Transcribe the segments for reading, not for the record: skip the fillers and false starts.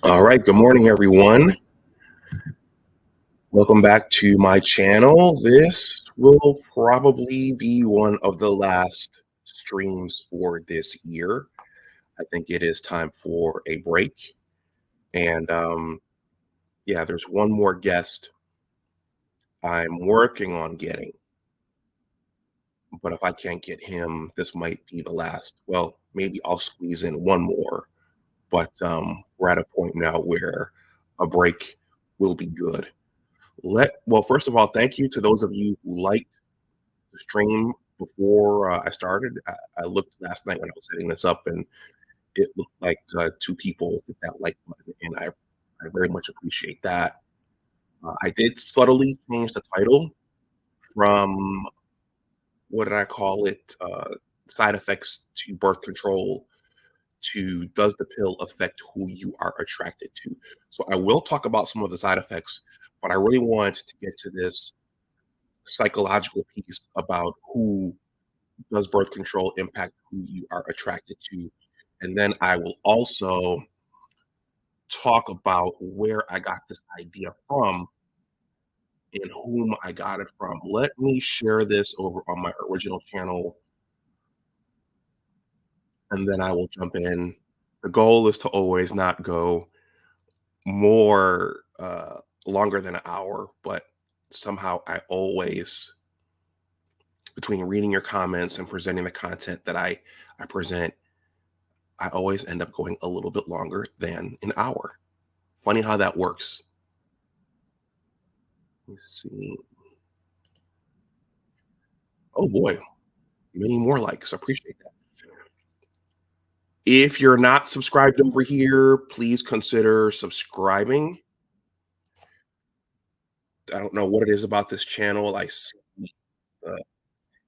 All right, good morning, everyone. Welcome back to my channel. This will probably be one of the last streams for this year. I think it is time for a break. And yeah, there's one more guest I'm working on getting. But if I can't get him, this might be the last. Well, maybe I'll squeeze in one more. But we're at a point now where a break will be good. Well, first of all, thank you to those of you who liked the stream before I started. I looked last night when I was setting this up, and it looked like 2 people hit that like button, and I very much appreciate that. I did subtly change the title from, what did I call it? Side effects to birth control to does the pill affect who you are attracted to? So I will talk about some of the side effects, but I really want to get to this psychological piece about who does birth control impact who you are attracted to. And then I will also talk about where I got this idea from and whom I got it from. Let me share this over on my original channel, and then I will jump in. The goal is to always not go more longer than an hour, but somehow I always, between reading your comments and presenting the content that I present, I always end up going a little bit longer than an hour. Funny how that works. Let's see. Oh boy, many more likes. Appreciate that. If you're not subscribed over here, please consider subscribing. I don't know what it is about this channel. I see, and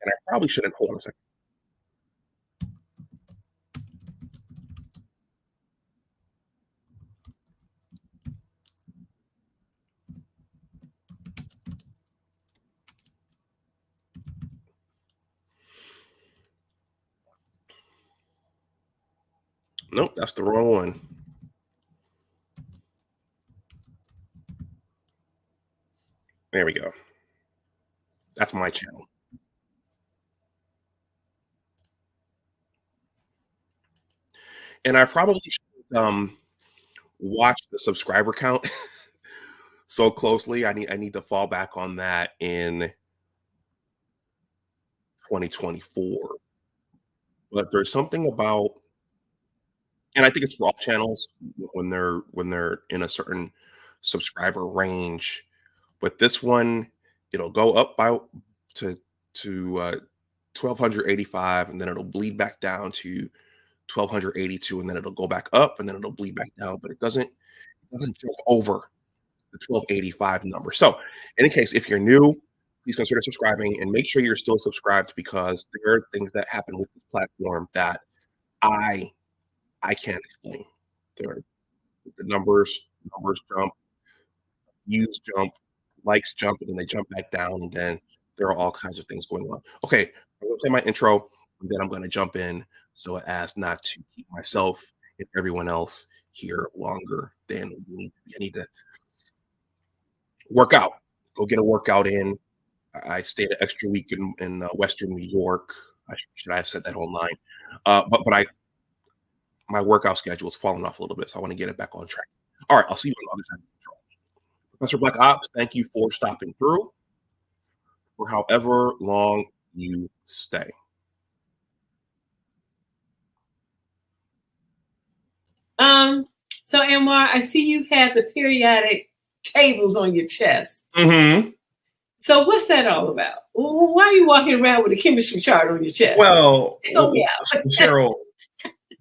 I probably shouldn't. Hold on a second. Nope, that's the wrong one. There we go. That's my channel. And I probably should watch the subscriber count so closely. I need to fall back on that in 2024. But there's something about, and I think it's for all channels when they're in a certain subscriber range. But this one, it'll go up by to 1285, and then it'll bleed back down to 1282, and then it'll go back up, and then it'll bleed back down. But it doesn't jump over the 1285 number. So, in any case, if you're new, please consider subscribing and make sure you're still subscribed, because there are things that happen with this platform that I can't explain. There, the numbers jump, views jump, likes jump, and then they jump back down, and then there are all kinds of things going on. Okay, I'm gonna play my intro, and then I'm gonna jump in so as not to keep myself and everyone else here longer than we need to be. I need to work out. Go get a workout in. I stayed an extra week in Western New York. Should I have said that online? But my workout schedule has fallen off a little bit, so I want to get it back on track. All right, I'll see you on the other side of the control. Professor Black Ops, thank you for stopping through for however long you stay. So Anwar, I see you have the periodic tables on your chest. Mm-hmm. So what's that all about? Why are you walking around with a chemistry chart on your chest? Well, Cheryl,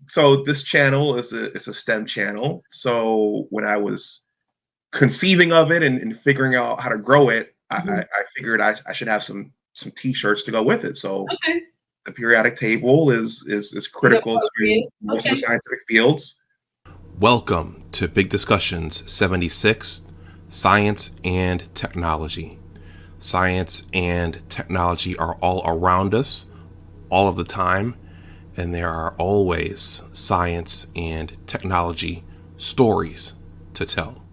so this channel is a STEM channel. So when I was conceiving of it and figuring out how to grow it, I figured I should have some T-shirts to go with it. So the periodic table is critical to most of the scientific fields. Welcome to Big Discussions 76, Science and Technology. Science and technology are all around us all of the time, and there are always science and technology stories to tell.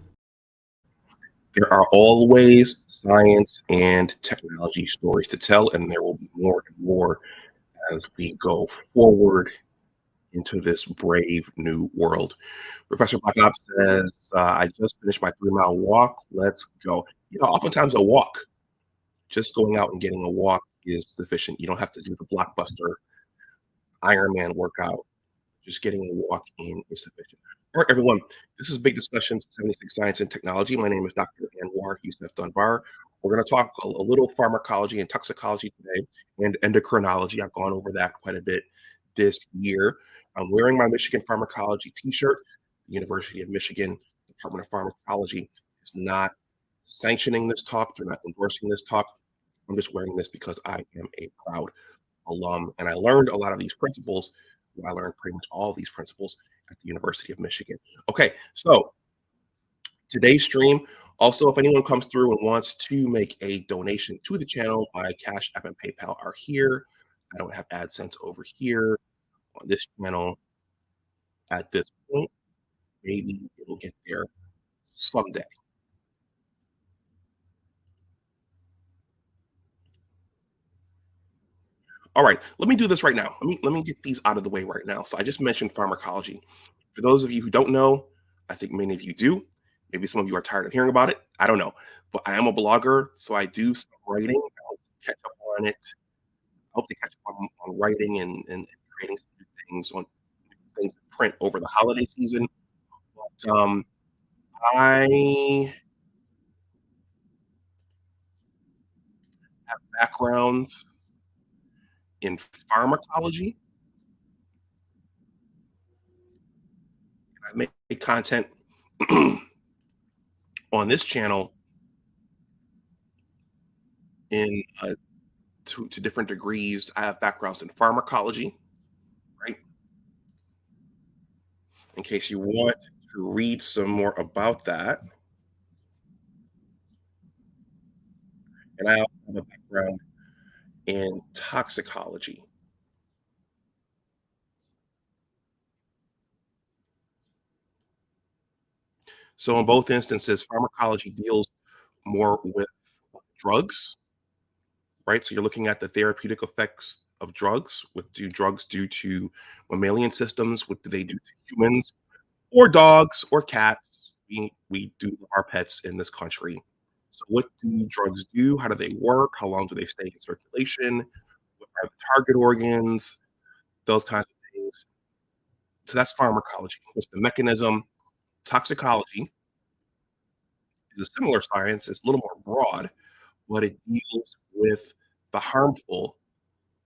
There are always science and technology stories to tell, and there will be more and more as we go forward into this brave new world. Professor Black Ops says, I just finished my 3-mile walk. Let's go. Oftentimes a walk, just going out and getting a walk is sufficient. You don't have to do the blockbuster Ironman workout. Just getting a walk in is sufficient. All right, everyone. This is Big Discussions 76 Science and Technology. My name is Dr. Anwar Youssef Dunbar. We're going to talk a little pharmacology and toxicology today and endocrinology. I've gone over that quite a bit this year. I'm wearing my Michigan Pharmacology t-shirt. The University of Michigan Department of Pharmacology is not sanctioning this talk. They're not endorsing this talk. I'm just wearing this because I am a proud alum, and I learned a lot of these principles. I learned pretty much all of these principles at the University of Michigan. Okay, so today's stream, also, if anyone comes through and wants to make a donation to the channel, my Cash App and PayPal are here. I don't have AdSense over here on this channel at this point. Maybe it'll get there someday. All right, let me do this right now. Let me get these out of the way right now. So I just mentioned pharmacology. For those of you who don't know, I think many of you do. Maybe some of you are tired of hearing about it. I don't know. But I am a blogger, so I do some writing. I hope to catch up on it. I hope to catch up on writing and creating some new things on things in print over the holiday season. But I have backgrounds in pharmacology. I make content on this channel in to different degrees. I have backgrounds in pharmacology, right? In case you want to read some more about that. And I also have a background in toxicology. So in both instances, pharmacology deals more with drugs, right? So you're looking at the therapeutic effects of drugs. What do drugs do to mammalian systems? What do they do to humans or dogs or cats? We do our pets in this country. So what do drugs do? How do they work? How long do they stay in circulation? What are the target organs? Those kinds of things. So that's pharmacology. What's the mechanism? Toxicology is a similar science. It's a little more broad, but it deals with the harmful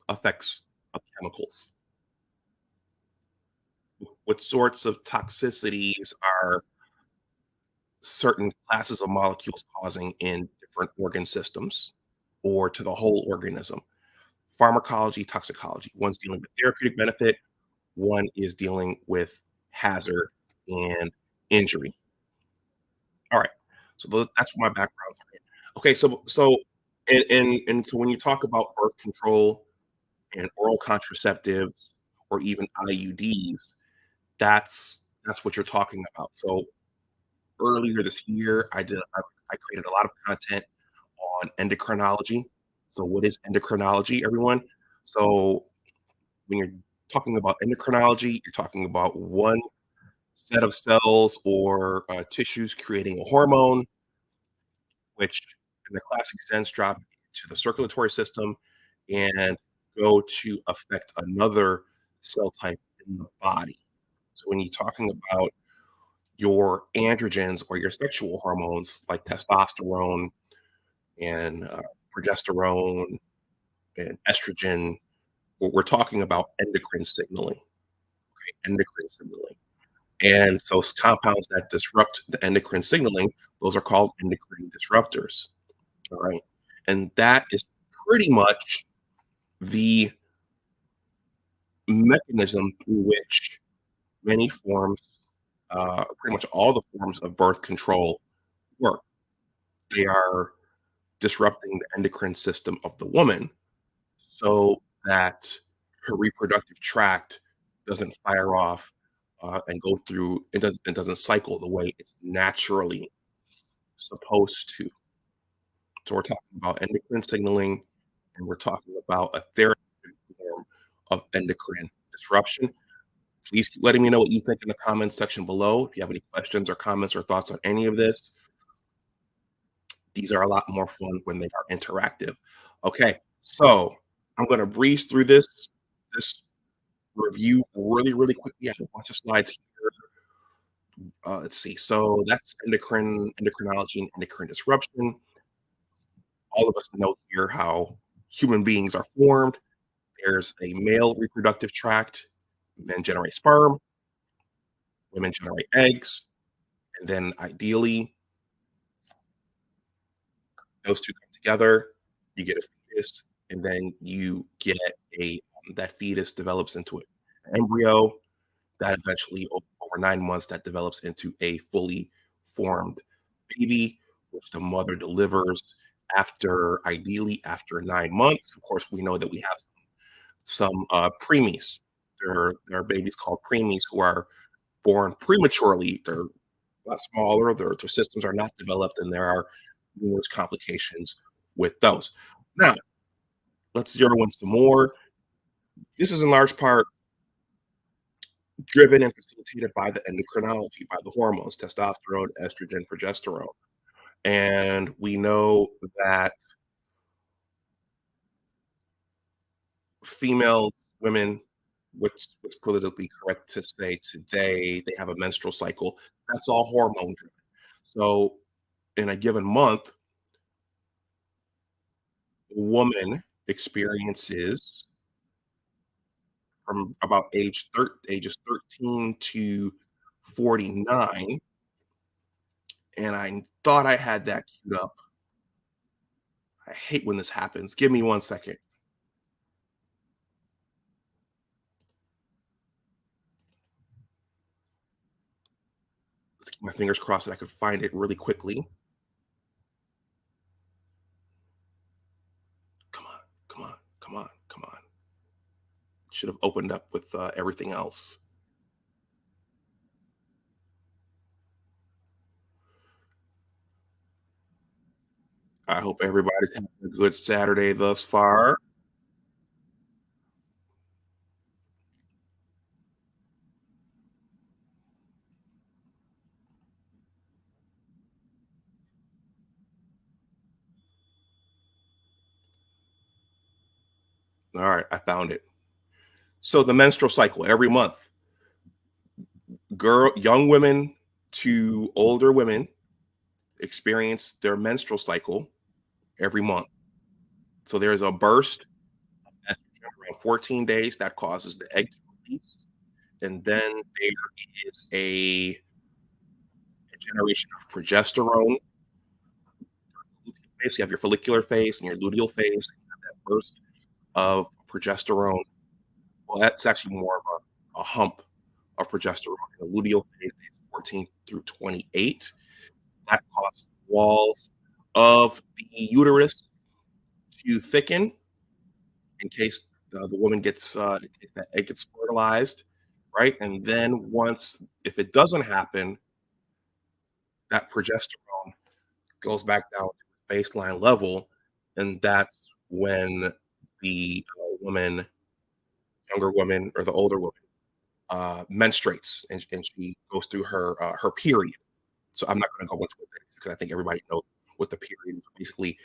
effects of chemicals. What sorts of toxicities are certain classes of molecules causing in different organ systems or to the whole organism? Pharmacology, toxicology. One's dealing with therapeutic benefit, one is dealing with hazard and injury. All right. So that's what my background's in. Okay, so when you talk about birth control and oral contraceptives or even IUDs, that's what you're talking about. So earlier this year, I created a lot of content on endocrinology. So what is endocrinology, everyone? So when you're talking about endocrinology, you're talking about one set of cells or tissues creating a hormone, which in the classic sense drop to the circulatory system and go to affect another cell type in the body. So when you're talking about your androgens or your sexual hormones like testosterone and progesterone and estrogen, we're talking about endocrine signaling. Okay, endocrine signaling. And so compounds that disrupt the endocrine signaling, those are called endocrine disruptors. All right. And that is pretty much the mechanism through which many forms, pretty much all the forms of birth control work. They are disrupting the endocrine system of the woman so that her reproductive tract doesn't fire off and go through. It doesn't cycle the way it's naturally supposed to. So we're talking about endocrine signaling, and we're talking about a therapeutic form of endocrine disruption. Please keep letting me know what you think in the comments section below. If you have any questions or comments or thoughts on any of this, these are a lot more fun when they are interactive. Okay, so I'm going to breeze through this review really, really quickly. I have a bunch of slides here. Let's see. So that's endocrinology, and endocrine disruption. All of us know here how human beings are formed. There's a male reproductive tract. Men generate sperm. Women generate eggs. And then ideally, those two come together. You get a fetus, and then you get that fetus develops into an embryo. That eventually, over 9 months, that develops into a fully formed baby, which the mother delivers ideally after 9 months. Of course, we know that we have some preemies. There are babies called preemies who are born prematurely. They're a lot smaller. Their systems are not developed, and there are numerous complications with those. Now, let's zero in some more. This is in large part driven and facilitated by the endocrinology, by the hormones, testosterone, estrogen, progesterone. And we know that females, women, what's politically correct to say today, they have a menstrual cycle. That's all hormone driven. So in a given month, a woman experiences from about ages 13 to 49. And I thought I had that queued up. I hate when this happens. Give me 1 second. Let's keep my fingers crossed that I could find it really quickly. Come on, come on, come on, come on. Should have opened up with everything else. I hope everybody's having a good Saturday thus far. All right, I found it. So the menstrual cycle every month, young women to older women experience their menstrual cycle every month. So there's a burst of estrogen around 14 days that causes the egg to release, and then there is a generation of progesterone. You have your follicular phase and your luteal phase. You have that burst of progesterone. Well, that's actually more of a hump of progesterone. The luteal phase is 14 through 28. That causes the walls of the uterus to thicken in case the woman gets that egg gets fertilized, right? And then if it doesn't happen, that progesterone goes back down to its baseline level, and that's when the younger woman or the older woman, menstruates, and she goes through her period. So I'm not going to go into it because I think everybody knows what the period is. Basically,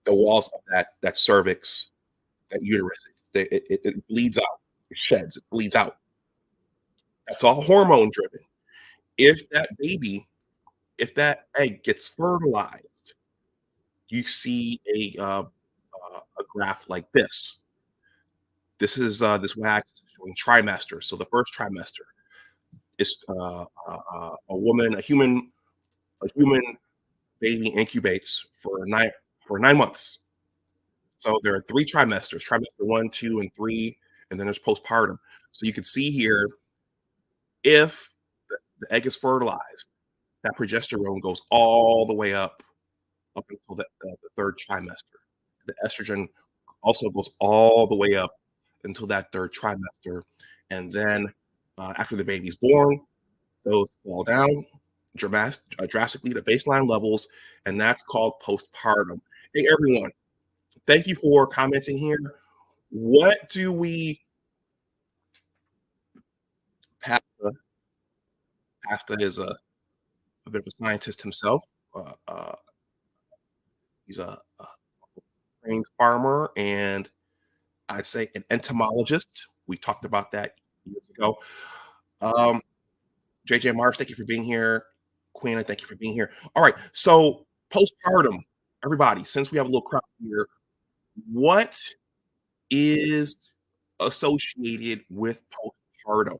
the walls of that cervix, that uterus, it bleeds out, it sheds, it bleeds out. That's all hormone driven. If that egg gets fertilized, you see a graph like this. This wax showing trimester. So the first trimester is a human baby incubates for 9 months. So there are 3 trimesters: trimester 1, 2, and 3, and then there's postpartum. So you can see here, if the egg is fertilized, that progesterone goes all the way up until the third trimester. The estrogen also goes all the way up until that third trimester. And then after the baby's born, those fall down drastically to baseline levels, and that's called postpartum. Hey, everyone, thank you for commenting here. What do we, Pasta is a bit of a scientist himself. He's a trained farmer and I'd say an entomologist. We talked about that years ago. JJ Marsh, thank you for being here. Queen, thank you for being here. All right, so postpartum, everybody, since we have a little crowd here, what is associated with postpartum?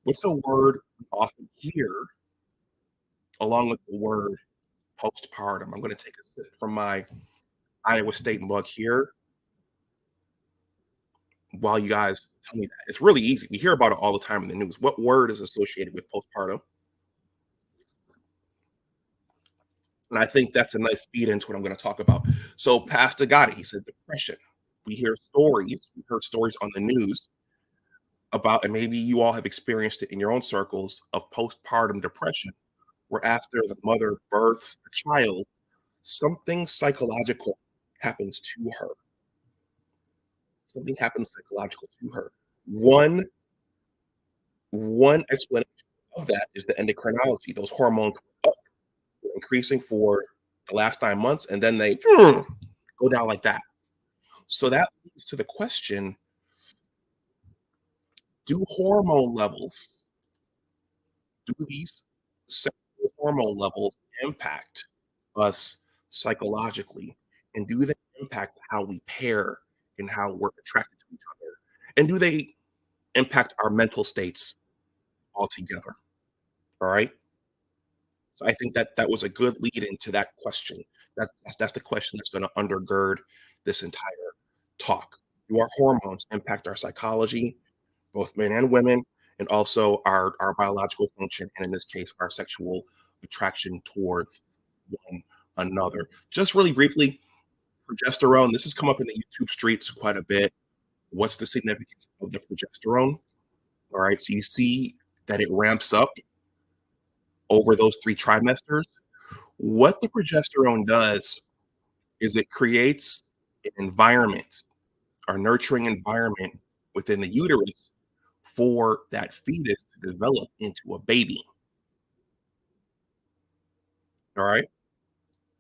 What's a word we often hear along with the word postpartum? I'm going to take a sip from my Iowa State mug here while you guys tell me that. It's really easy. We hear about it all the time in the news. What word is associated with postpartum? And I think that's a nice feed into what I'm going to talk about. So Pastor Gotti, he said depression. We heard stories on the news about, and maybe you all have experienced it in your own circles, of postpartum depression, where after the mother births the child, something psychological happens to her. Something happens psychological to her. One explanation of that is the endocrinology. Those hormones are increasing for the last 9 months, and then they go down like that. So that leads to the question, do these sexual hormone levels impact us psychologically? And do they impact how we pair and how we're attracted to each other? And do they impact our mental states altogether? All right. So I think that was a good lead into that question. That's the question that's going to undergird this entire talk. Do our hormones impact our psychology, both men and women, and also our biological function, and in this case, our sexual attraction towards one another? Just really briefly, progesterone. This has come up in the YouTube streets quite a bit. What's the significance of the progesterone? All right, so you see that it ramps up over those 3 trimesters. What the progesterone does is it creates an environment, or nurturing environment within the uterus for that fetus to develop into a baby. All right,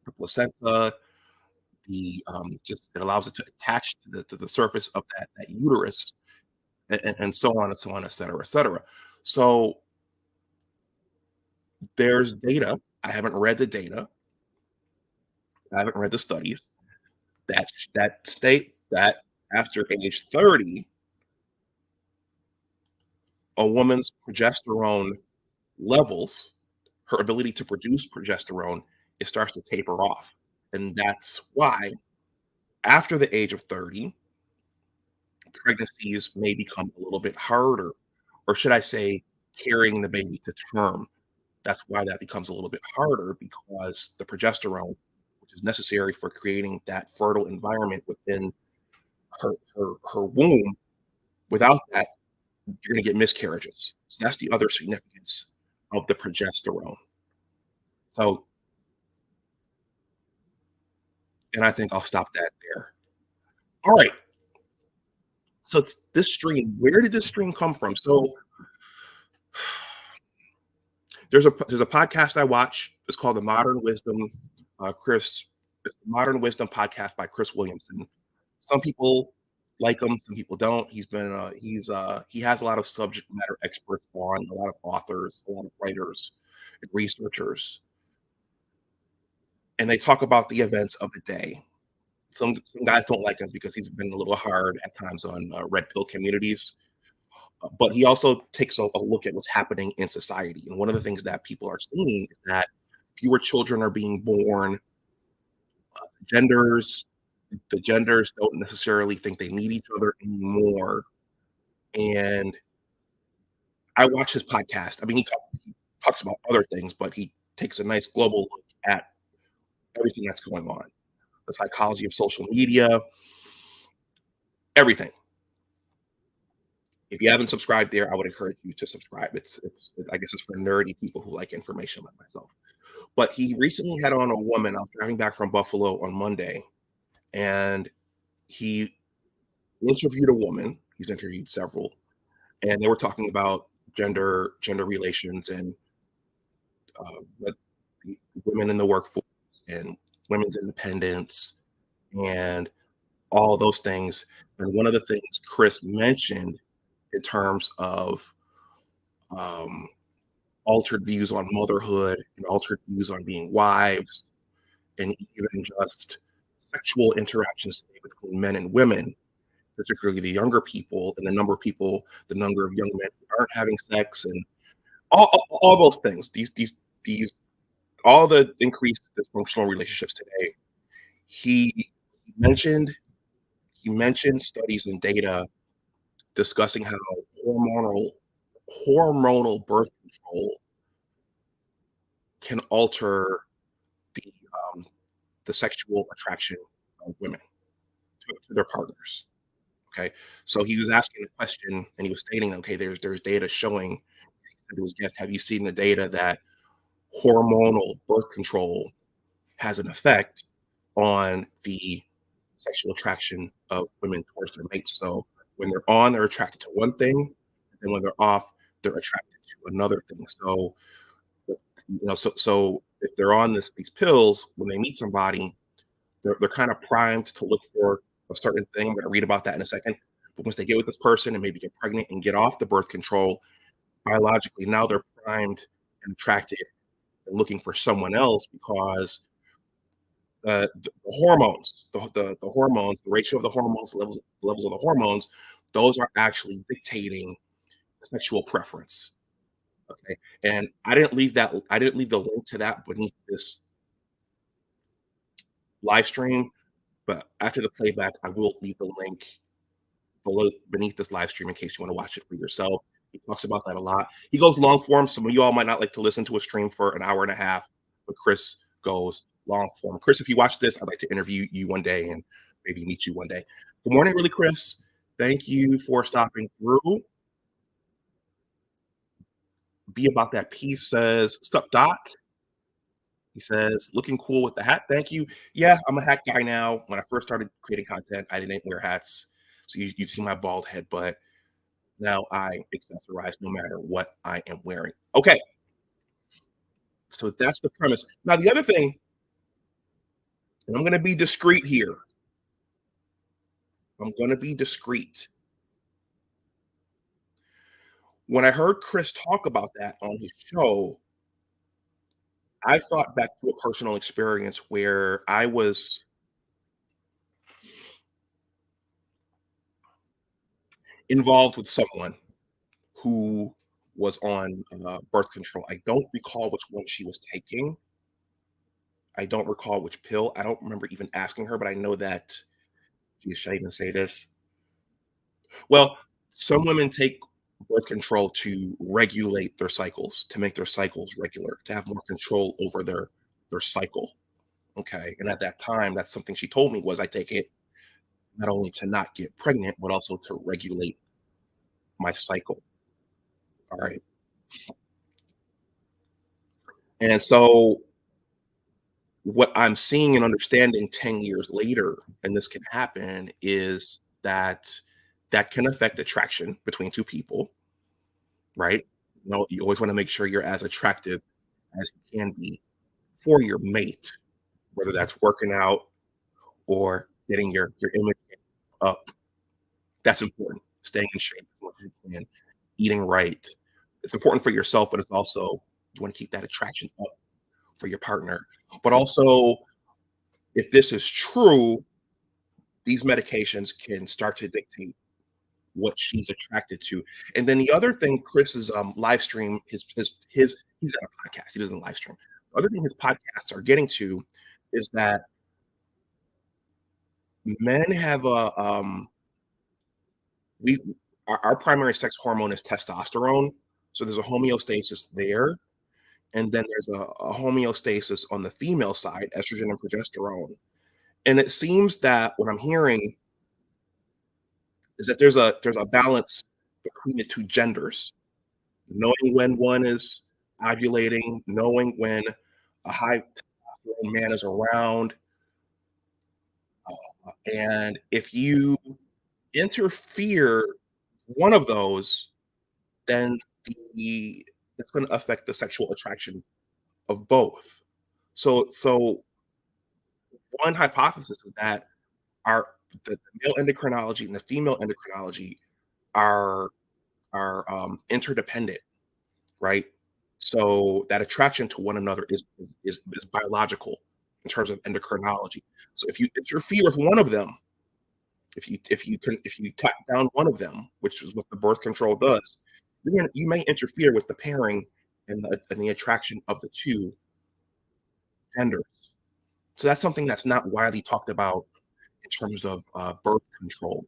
the placenta, just it allows it to attach to the surface of that uterus, and so on and so on, et cetera, et cetera. So there's data. I haven't read the data. I haven't read the studies that state that after age 30, a woman's progesterone levels, her ability to produce progesterone, it starts to taper off. And that's why after the age of 30, pregnancies may become a little bit harder, or should I say, carrying the baby to term. That's why that becomes a little bit harder, because the progesterone, which is necessary for creating that fertile environment within her womb, without that, you're going to get miscarriages. So that's the other significance of the progesterone. So, and I think I'll stop that there. All right. So it's this stream. Where did this stream come from? So there's a podcast I watch. It's called the Modern Wisdom podcast by Chris Williamson. Some people like him, some people don't. He has a lot of subject matter experts on, a lot of authors, a lot of writers and researchers, and they talk about the events of the day. Some guys don't like him because he's been a little hard at times on red pill communities. But he also takes a look at what's happening in society. And one of the things that people are seeing is that fewer children are being born. The genders don't necessarily think they need each other anymore. And I watch his podcast. I mean, he talks about other things, but he takes a nice global look at everything that's going on. The psychology of social media, everything. If you haven't subscribed there, I would encourage you to subscribe. I guess it's for nerdy people who like information like myself. But he recently had on a woman. I was driving back from Buffalo on Monday, and he interviewed a woman. He's interviewed several, and they were talking about gender relations and what women in the workforce and women's independence and all those things. And one of the things Chris mentioned in terms of um, altered views on motherhood and altered views on being wives, and even just sexual interactions between men and women, particularly the younger people, and the number of young men who aren't having sex, and all those things. These all the increased dysfunctional relationships today. He mentioned studies and data discussing how hormonal birth control can alter the the sexual attraction of women to their partners. Okay, so he was asking the question, and he was stating, okay, there's data showing. He said to his guest, "Have you seen the data that hormonal birth control has an effect on the sexual attraction of women towards their mates? So when they're on, they're attracted to one thing, and when they're off, they're attracted to another thing. So so if they're on these pills, when they meet somebody, they're kind of primed to look for a certain thing. I'm going to read about that in a second. But once they get with this person and maybe get pregnant and get off the birth control, biologically now they're primed and attracted and looking for someone else, because the hormones, the hormones, the ratio of the hormones, levels of the hormones, those are actually dictating sexual preference. Okay, and I didn't leave the link to that beneath this live stream, but after the playback, I will leave the link beneath this live stream in case you want to watch it for yourself. He talks about that a lot. He goes long form. Some of you all might not like to listen to a stream for an hour and a half, but Chris goes long form. Chris, if you watch this, I'd like to interview you one day and maybe meet you one day. Good morning, really, Chris. Thank you for stopping through. Be About That Piece says, "Sup, Doc?" He says, "Looking cool with the hat. Thank you." Yeah, I'm a hat guy now. When I first started creating content, I didn't wear hats. So you see my bald head, but now I accessorize no matter what I am wearing. Okay. So that's the premise. Now, the other thing, and I'm going to be discreet here. I'm going to be discreet. When I heard Chris talk about that on his show, I thought back to a personal experience where I was involved with someone who was on birth control. I don't recall which one she was taking. I don't recall which pill. I don't remember even asking her, but I know that, geez, should I even say this? Well, some women take birth control to regulate their cycles, to make their cycles regular, to have more control over their cycle. Okay. And at that time, that's something she told me was, I take it not only to not get pregnant, but also to regulate my cycle. All right. And so what I'm seeing and understanding 10 years later, and this can happen, is that can affect attraction between two people, right? You always want to make sure you're as attractive as you can be for your mate, whether that's working out or getting your image up. That's important. Staying in shape as much as you can, eating right. It's important for yourself, but it's also, you want to keep that attraction up for your partner. But also, if this is true, these medications can start to dictate what she's attracted to. And then the other thing, Chris's live stream, his he's got a podcast. He doesn't live stream. The other thing his podcasts are getting to is that men have a we our primary sex hormone is testosterone. So there's a homeostasis there. And then there's a homeostasis on the female side, estrogen and progesterone. And it seems that what I'm hearing is that there's a balance between the two genders, knowing when one is ovulating, knowing when a high testosterone man is around. And if you interfere one of those, then the it's going to affect the sexual attraction of both. So one hypothesis is that our the male endocrinology and the female endocrinology are interdependent, right? So that attraction to one another is biological in terms of endocrinology. So if you interfere with one of them, if you tap down one of them, which is what the birth control does, you may interfere with the pairing and the attraction of the two genders. So that's something that's not widely talked about in terms of birth control.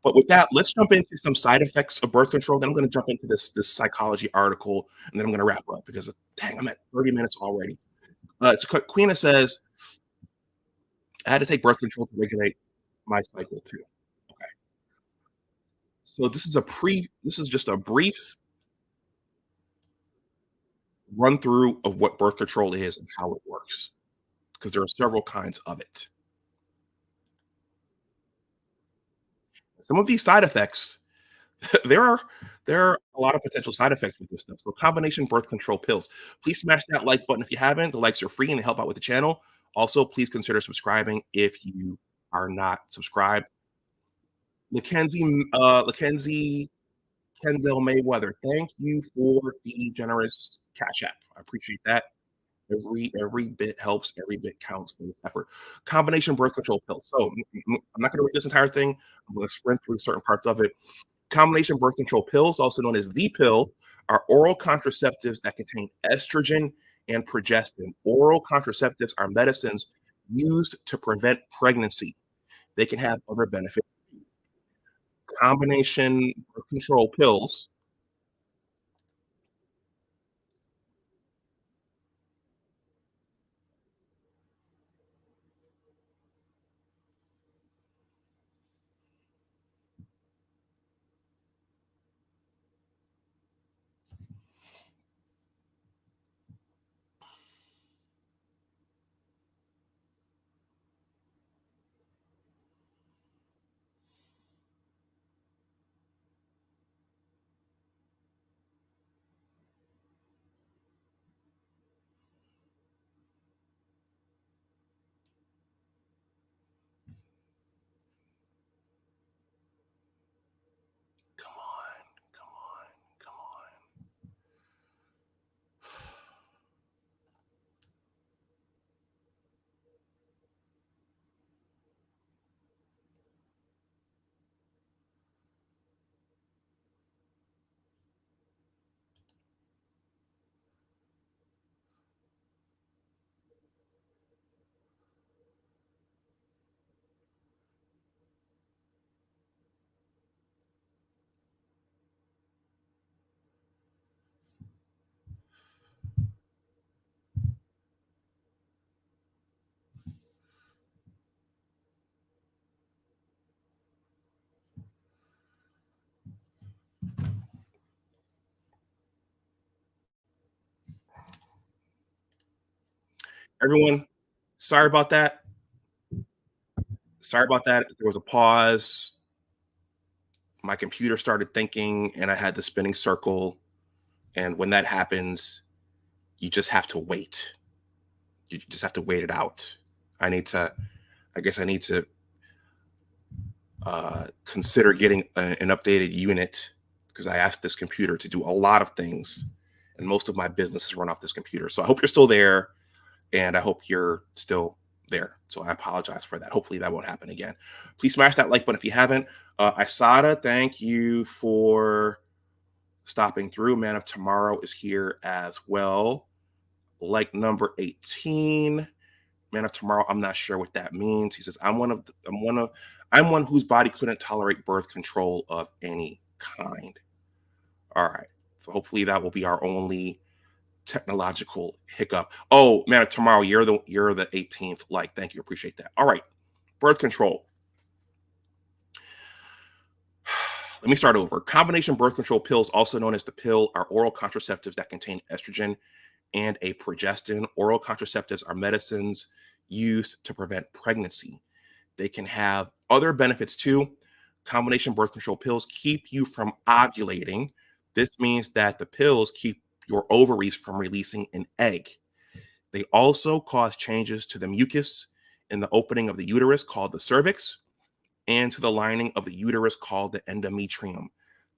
But with that, let's jump into some side effects of birth control. Then I'm going to jump into this psychology article, and then I'm going to wrap up because dang, I'm at 30 minutes already. It's Queena says, I had to take birth control to regulate my cycle too. Okay. So this is just a brief run through of what birth control is and how it works, because there are several kinds of it. Some of these side effects, there are a lot of potential side effects with this stuff. So combination birth control pills. Please smash that like button if you haven't. The likes are free and they help out with the channel. Also, please consider subscribing if you are not subscribed. Mackenzie Kendall Mayweather, thank you for the generous cash app. I appreciate that. Every bit helps, every bit counts for this effort. Combination birth control pills. So I'm not going to read this entire thing. I'm going to sprint through certain parts of it. Combination birth control pills, also known as the pill, are oral contraceptives that contain estrogen and progestin. Oral contraceptives are medicines used to prevent pregnancy. They can have other benefits. Combination birth control pills Come on, come on, come on. Everyone, sorry about that. Sorry about that. There was a pause. My computer started thinking, and I had the spinning circle. And when that happens, you just have to wait. You just have to wait it out. I guess I need to consider getting an updated unit, because I asked this computer to do a lot of things, and most of my business is run off this computer. So I hope you're still there, and I hope you're still there. So I apologize for that. Hopefully that won't happen again. Please smash that like button if you haven't. Isada, thank you for stopping through. Man of Tomorrow is here as well. Like number 18. Man of Tomorrow, I'm not sure what that means. He says, I'm one whose body couldn't tolerate birth control of any kind. All right. So hopefully that will be our only technological hiccup. Oh, Man of Tomorrow, you're the 18th. Like, thank you. Appreciate that. All right. Birth control. Let me start over. Combination birth control pills, also known as the pill, are oral contraceptives that contain estrogen and a progestin. Oral contraceptives are medicines used to prevent pregnancy. They can have other benefits too. Combination birth control pills keep you from ovulating. This means that the pills keep your ovaries from releasing an egg. They also cause changes to the mucus in the opening of the uterus called the cervix and to the lining of the uterus called the endometrium.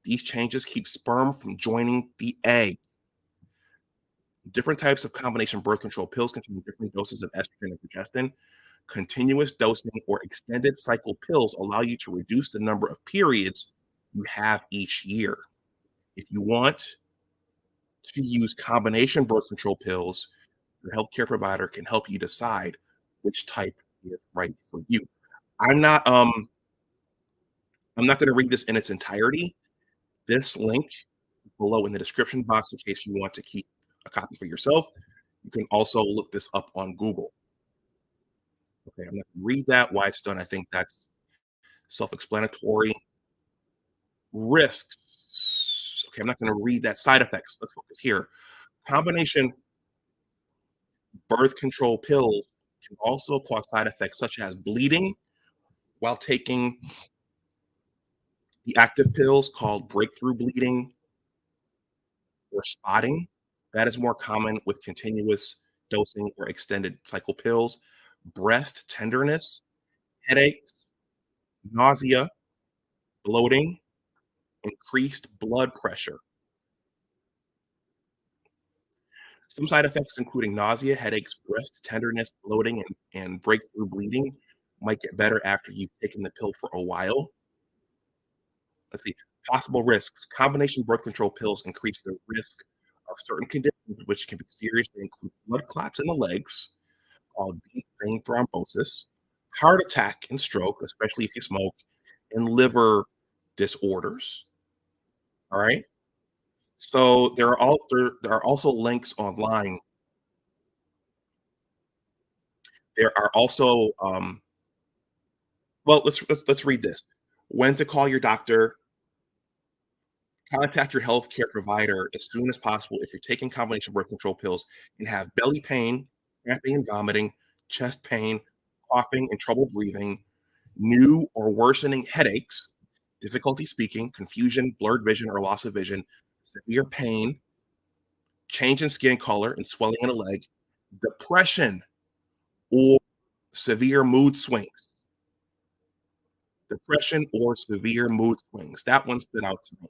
These changes keep sperm from joining the egg. Different types of combination birth control pills contain different doses of estrogen and progestin. Continuous dosing or extended cycle pills allow you to reduce the number of periods you have each year. If you want to use combination birth control pills, your healthcare provider can help you decide which type is right for you. I'm not I'm not going to read this in its entirety. This link below in the description box in case you want to keep a copy for yourself. You can also look this up on Google. Okay, I'm going to read that. Why it's done, I think that's self-explanatory. Risks. Okay, I'm not going to read that. Side effects. Let's focus here. Combination birth control pills can also cause side effects such as bleeding while taking the active pills called breakthrough bleeding or spotting. That is more common with continuous dosing or extended cycle pills. Breast tenderness, headaches, nausea, bloating, increased blood pressure. Some side effects, including nausea, headaches, breast tenderness, bloating, and breakthrough bleeding, might get better after you've taken the pill for a while. Let's see. Possible risks. Combination birth control pills increase the risk of certain conditions, which can be serious. They include blood clots in the legs, called deep vein thrombosis, heart attack and stroke, especially if you smoke, and liver disorders. All right. So there are also links online. There are also well, let's read this. When to call your doctor. Contact your healthcare provider as soon as possible if you're taking combination birth control pills and have belly pain, cramping and vomiting, chest pain, coughing and trouble breathing, new or worsening headaches, difficulty speaking, confusion, blurred vision or loss of vision, severe pain, change in skin color and swelling in a leg, depression or severe mood swings. Depression or severe mood swings. That one stood out to me.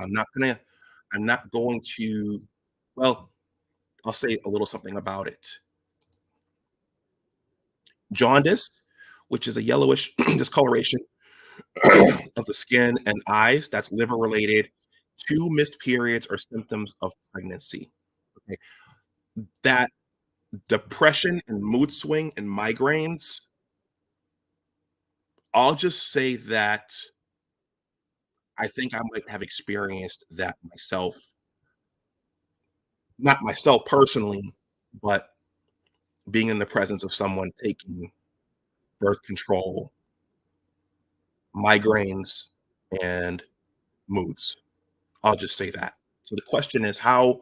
I'm not going to, well, I'll say a little something about it. Jaundice, which is a yellowish discoloration of the skin and eyes that's liver related to missed periods or symptoms of pregnancy. Okay. That depression and mood swing and migraines, I'll just say that I think I might have experienced that myself. Not myself personally, but being in the presence of someone taking birth control, migraines, and moods. I'll just say that. So the question is how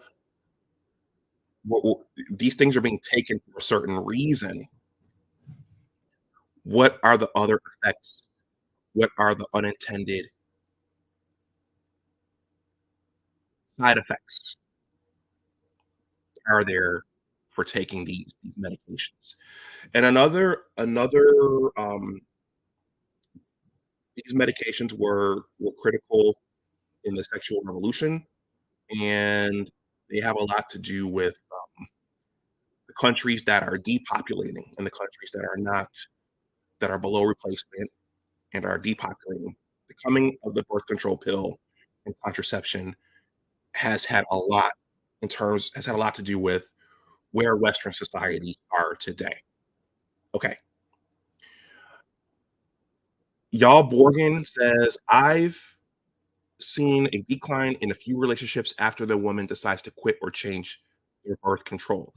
these things are being taken for a certain reason. What are the other effects? What are the unintended side effects are there for taking these medications? And these medications were critical in the sexual revolution, and they have a lot to do with the countries that are depopulating and the countries that are not, that are below replacement and are depopulating. The coming of the birth control pill and contraception has had a lot has had a lot to do with where Western societies are today. Okay. Y'all Borgen says, I've seen a decline in a few relationships after the woman decides to quit or change their birth control.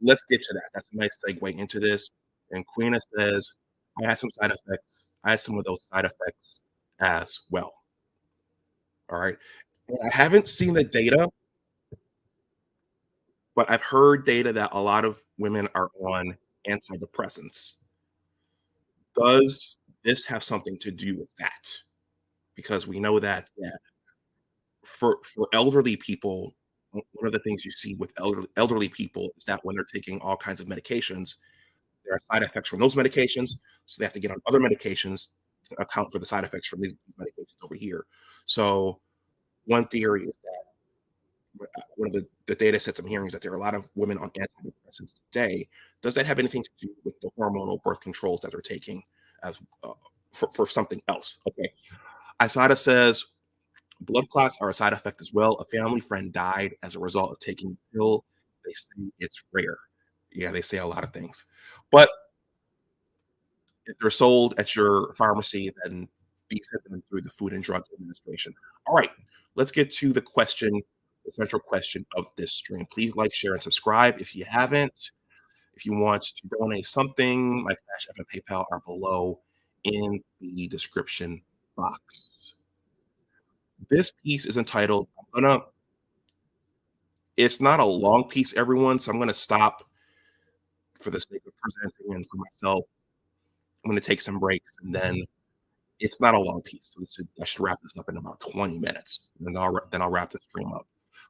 Let's get to that. That's a nice segue into this. And Queena says, I had some side effects. I had some of those side effects as well. All right. And I haven't seen the data, but I've heard data that a lot of women are on antidepressants. Does this have something to do with that? Because we know that, yeah, for elderly people, one of the things you see with elderly people is that when they're taking all kinds of medications, there are side effects from those medications, so they have to get on other medications to account for the side effects from these medications over here. So one theory is that one of the data sets I'm hearing is that there are a lot of women on antidepressants today. Does that have anything to do with the hormonal birth controls that they're taking as for something else? Okay. Asada says blood clots are a side effect as well. A family friend died as a result of taking the pill. They say it's rare. Yeah, they say a lot of things. But if they're sold at your pharmacy, then these have been through the Food and Drug Administration. All right, let's get to the central question of this stream. Please like, share, and subscribe if you haven't. If you want to donate something, my Cash App and PayPal are below in the description box. This piece is entitled, it's not a long piece, everyone, so I'm going to stop for the sake of presenting and for myself. I'm going to take some breaks, and then it's not a long piece. So I should wrap this up in about 20 minutes, and then I'll wrap the stream up.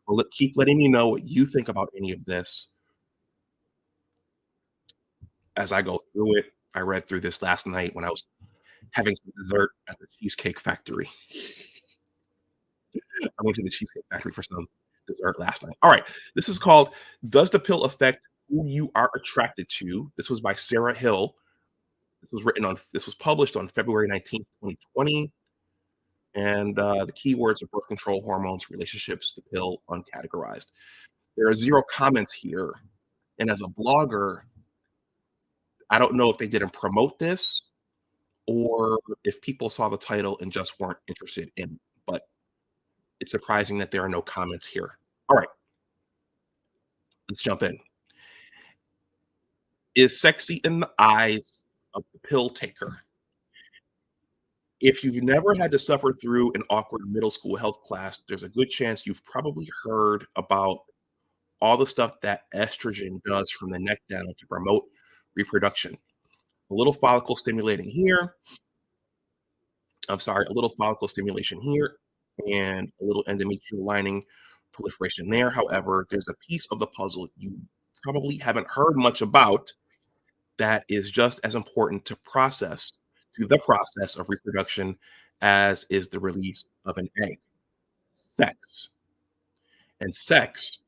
Well, keep letting me know what you think about any of this as I go through it. I read through this last night when I was having some dessert at the Cheesecake Factory. I went to the Cheesecake Factory for some dessert last night. All right. This is called Does the Pill Affect Who You Are Attracted to? This was by Sarah Hill. This was published on February 19th, 2020. And the keywords are birth control, hormones, relationships, the pill, uncategorized. There are 0 comments here. And as a blogger, I don't know if they didn't promote this or if people saw the title and just weren't interested in it. But it's surprising that there are no comments here. All right. Let's jump in. Is sexy in the eyes of the pill taker? If you've never had to suffer through an awkward middle school health class, there's a good chance you've probably heard about all the stuff that estrogen does from the neck down to promote reproduction. A little follicle stimulating here. A little follicle stimulation here and a little endometrial lining proliferation there. However, there's a piece of the puzzle you probably haven't heard much about that is just as important to the process of reproduction as is the release of an egg. Sex. And sex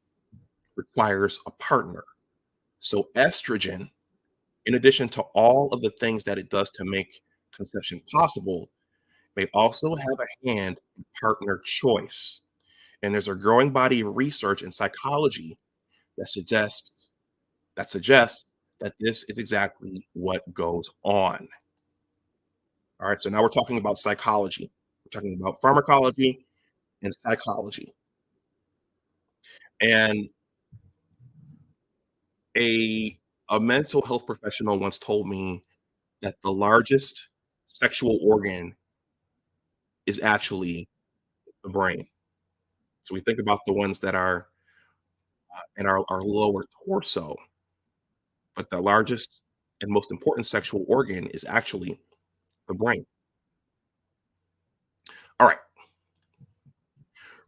requires a partner. So estrogen, in addition to all of the things that it does to make conception possible, may also have a hand in partner choice. And there's a growing body of research in psychology that suggests that this is exactly what goes on. All right, so now we're talking about psychology. We're talking about pharmacology and psychology. And a mental health professional once told me that the largest sexual organ is actually the brain. So we think about the ones that are in our lower torso, but the largest and most important sexual organ is actually the brain. All right.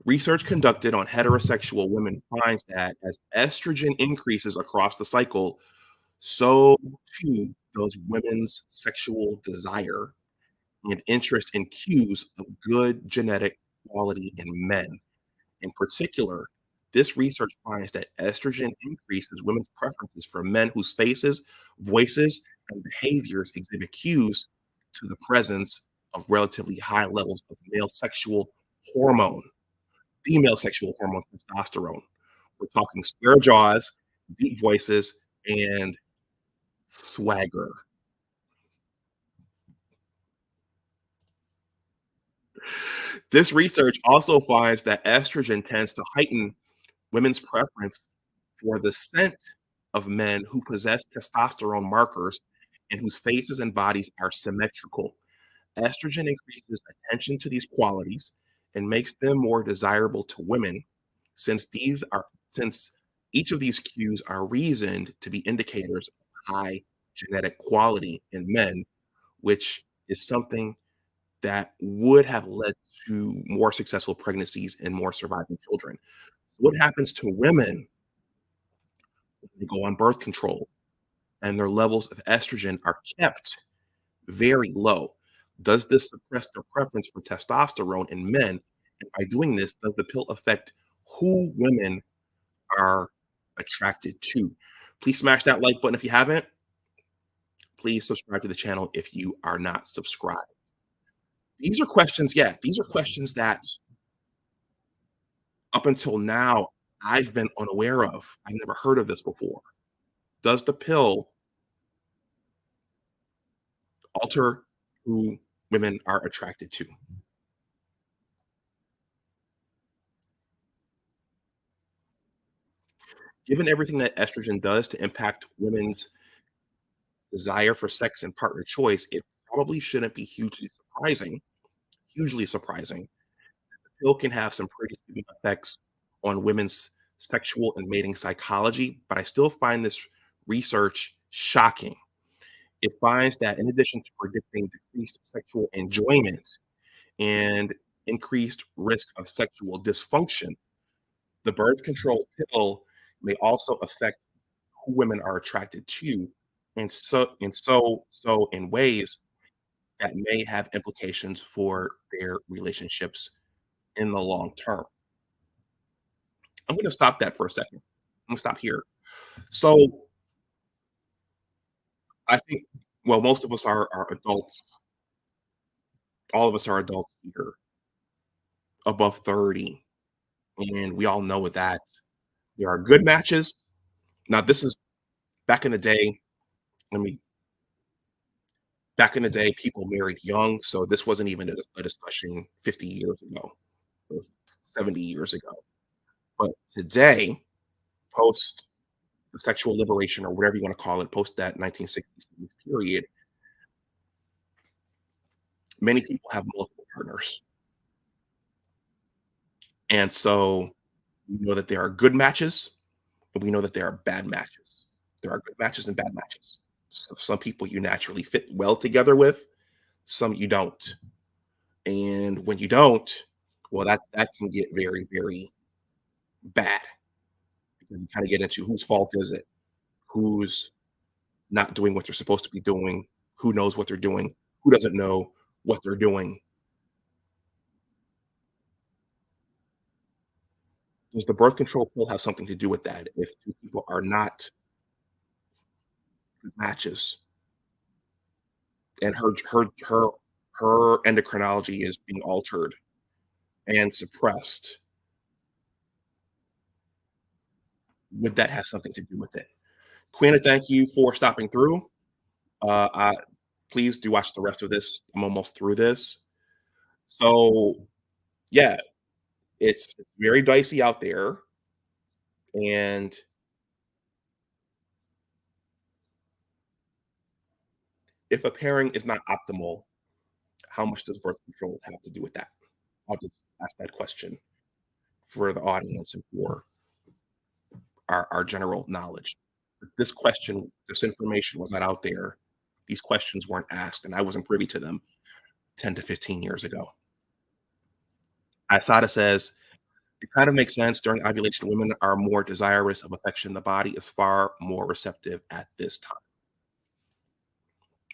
Research conducted on heterosexual women finds that as estrogen increases across the cycle, so too does women's sexual desire and interest in cues of good genetic quality in men. In particular, this research finds that estrogen increases women's preferences for men whose faces, voices, and behaviors exhibit cues to the presence of relatively high levels of female sexual hormone testosterone. We're talking square jaws, deep voices, and swagger. This research also finds that estrogen tends to heighten women's preference for the scent of men who possess testosterone markers and whose faces and bodies are symmetrical. Estrogen increases attention to these qualities and makes them more desirable to women since each of these cues are reasoned to be indicators of high genetic quality in men, which is something that would have led to more successful pregnancies and more surviving children. What happens to women when they go on birth control and their levels of estrogen are kept very low? Does this suppress their preference for testosterone in men? And by doing this, does the pill affect who women are attracted to? Please smash that like button if you haven't. Please subscribe to the channel if you are not subscribed. These are questions, these are questions that up until now I've been unaware of. I've never heard of this before. Does the pill alter who women are attracted to? Given everything that estrogen does to impact women's desire for sex and partner choice, it probably shouldn't be hugely surprising. The pill can have some pretty significant effects on women's sexual and mating psychology, but I still find this research shocking. It finds that in addition to predicting decreased sexual enjoyment and increased risk of sexual dysfunction, the birth control pill may also affect who women are attracted to, and so in ways that may have implications for their relationships in the long term. I'm going to stop that for a second. I'm going to stop here. So I think, well, most of us are adults. All of us are adults here, above 30, and we all know that there are good matches. Now, this is back in the day. Let me Back in the day, people married young, so this wasn't even a discussion 50 years ago or 70 years ago. But today, post the sexual liberation or whatever you want to call it, post that 1960s period, many people have multiple partners. And so we know that there are good matches and we know that there are bad matches. There are good matches and bad matches. So some people you naturally fit well together with, some you don't. And when you don't, well, that can get very, very bad. You kind of get into whose fault is it? Who's not doing what they're supposed to be doing? Who knows what they're doing? Who doesn't know what they're doing? Does the birth control pill have something to do with that? If two people are not good matches and her endocrinology is being altered and suppressed, would that have something to do with it? Queena, thank you for stopping through. Please do watch the rest of this. I'm almost through this. So, yeah, it's very dicey out there. And if a pairing is not optimal, how much does birth control have to do with that? I'll just ask that question for the audience and for our general knowledge. This question, this information was not out there. These questions weren't asked, and I wasn't privy to them 10 to 15 years ago. Asada says, it kind of makes sense. During ovulation, women are more desirous of affection. The body is far more receptive at this time.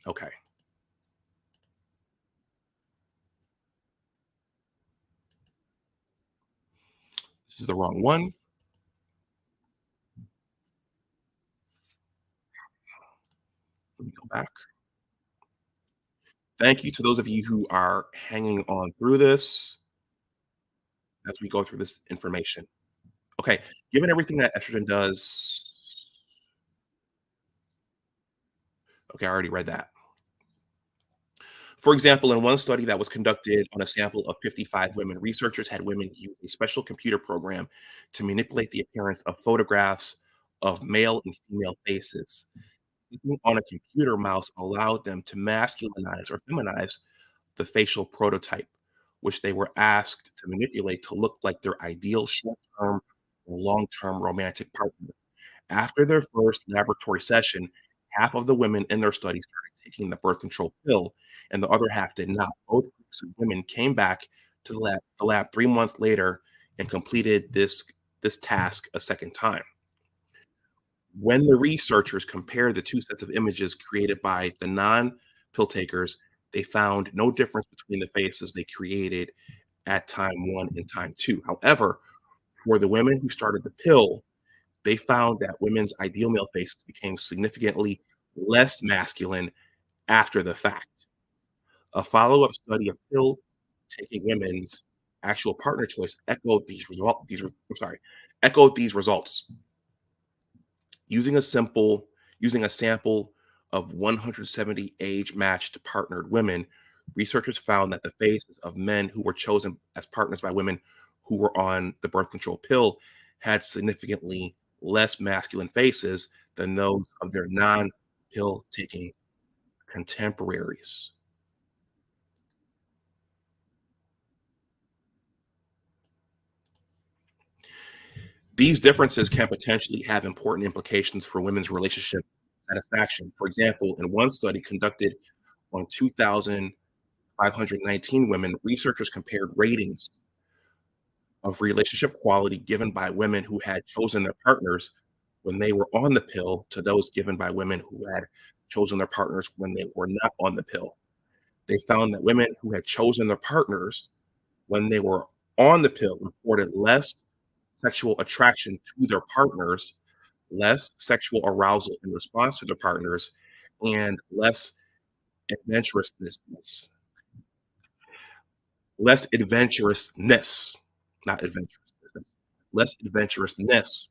Okay. This is the wrong one. Let me go back. Thank you to those of you who are hanging on through this as we go through this information. Okay, given everything that estrogen does. Okay, I already read that. For example, in one study that was conducted on a sample of 55 women, researchers had women use a special computer program to manipulate the appearance of photographs of male and female faces. Clicking on a computer mouse allowed them to masculinize or feminize the facial prototype, which they were asked to manipulate to look like their ideal short-term or long-term romantic partner. After their first laboratory session, half of the women in their study started taking the birth control pill, and the other half did not. Both groups of women came back to the lab 3 months later and completed this task a second time. When the researchers compared the two sets of images created by the non-pill takers, they found no difference between the faces they created at time one and time two. However, for the women who started the pill, they found that women's ideal male faces became significantly less masculine after the fact. A follow-up study of pill-taking women's actual partner choice echoed these results. Using a sample of 170 age-matched partnered women, researchers found that the faces of men who were chosen as partners by women who were on the birth control pill had significantly less masculine faces than those of their non-pill taking contemporaries. These differences can potentially have important implications for women's relationship satisfaction. For example, in one study conducted on 2,519 women, researchers compared ratings of relationship quality given by women who had chosen their partners when they were on the pill to those given by women who had chosen their partners when they were not on the pill. They found that women who had chosen their partners when they were on the pill reported less sexual attraction to their partners, less sexual arousal in response to their partners, and adventurousness, less adventurousness, not adventurousness, less adventurousness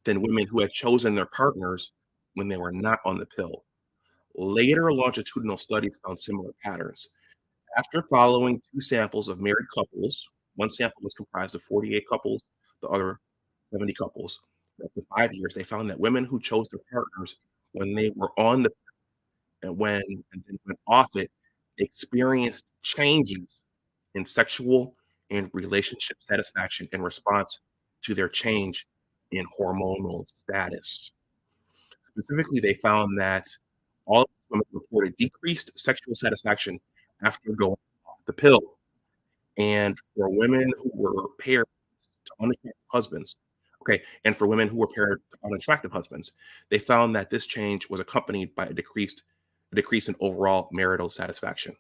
than women who had chosen their partners when they were not on the pill. Later longitudinal studies found similar patterns. After following two samples of married couples, one sample was comprised of 48 couples, the other 70 couples. After 5 years, they found that women who chose their partners when they were on the and then went off it experienced changes in sexual and relationship satisfaction in response to their change in hormonal status. Specifically, they found that all women reported decreased sexual satisfaction after going off the pill. And for women who were paired to unattractive husbands, okay, and for women who were paired to unattractive husbands, they found that this change was accompanied by a decrease in overall marital satisfaction.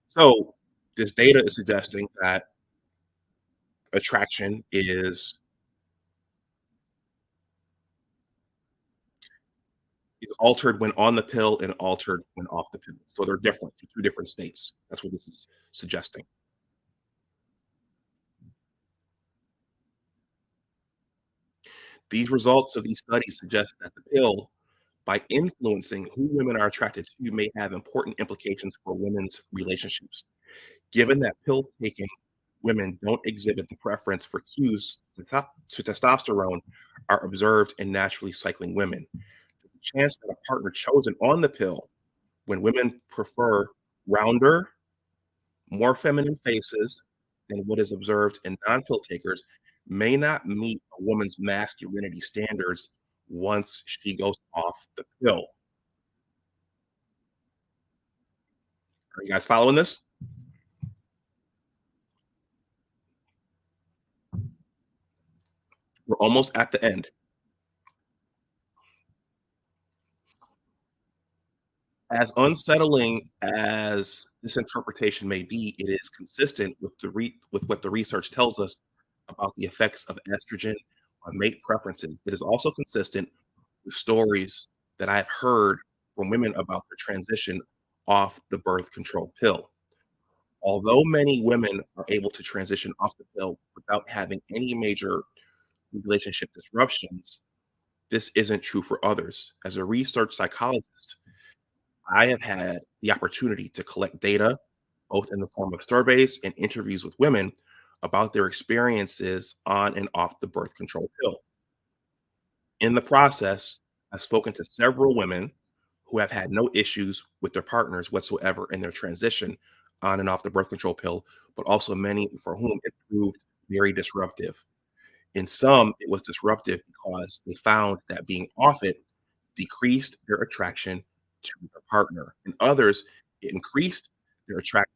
So this data is suggesting that attraction is altered when on the pill and altered when off the pill. So they're different, two different states. That's what this is suggesting. These results of these studies suggest that the pill, by influencing who women are attracted to, may have important implications for women's relationships. Given that pill taking women don't exhibit the preference for cues to testosterone are observed in naturally cycling women, the chance that a partner chosen on the pill when women prefer rounder, more feminine faces than what is observed in non-pill takers may not meet a woman's masculinity standards once she goes off the pill. Are you guys following this? We're almost at the end. As unsettling as this interpretation may be, it is consistent with with what the research tells us about the effects of estrogen on mate preferences. It is also consistent with stories that I've heard from women about their transition off the birth control pill. Although many women are able to transition off the pill without having any major relationship disruptions, this isn't true for others. As a research psychologist, I have had the opportunity to collect data, both in the form of surveys and interviews with women about their experiences on and off the birth control pill. In the process, I've spoken to several women who have had no issues with their partners whatsoever in their transition on and off the birth control pill, but also many for whom it proved very disruptive. In some, it was disruptive because they found that being off it decreased their attraction to their partner. In others, it increased their attraction